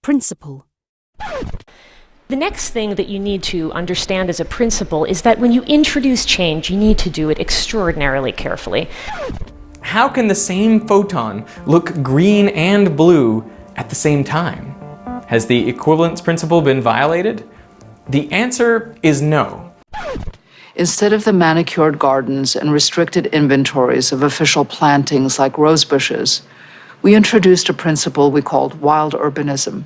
Principle. The next thing that you need to understand as a principle is that when you introduce change, you need to do it extraordinarily carefully. How can the same photon look green and blue at the same time? Has the equivalence principle been violated? The answer is no. Instead of the manicured gardens and restricted inventories of official plantings like rose bushes, we introduced a principle we called wild urbanism.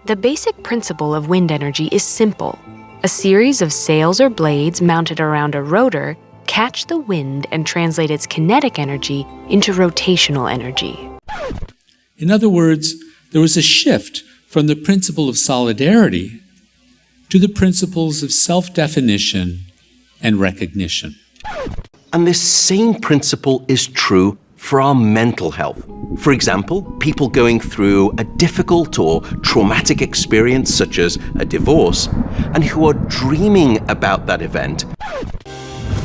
The basic principle of wind energy is simple. A series of sails or blades mounted around a rotor catch the wind and translate its kinetic energy into rotational energy. In other words, there was a shift from the principle of solidarity to the principles of self-definition and recognition. And this same principle is true for our mental health. For example, people going through a difficult or traumatic experience such as a divorce and who are dreaming about that event.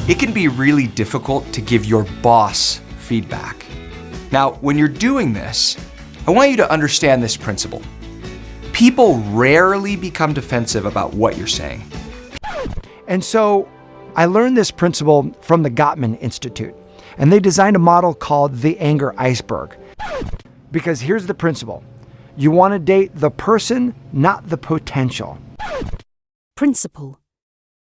It can be really difficult to give your boss feedback. Now, when you're doing this, I want you to understand this principle. People rarely become defensive about what you're saying. And so I learned this principle from the Gottman Institute, and they designed a model called the anger iceberg. Because here's the principle. You want to date the person, not the potential. Principle.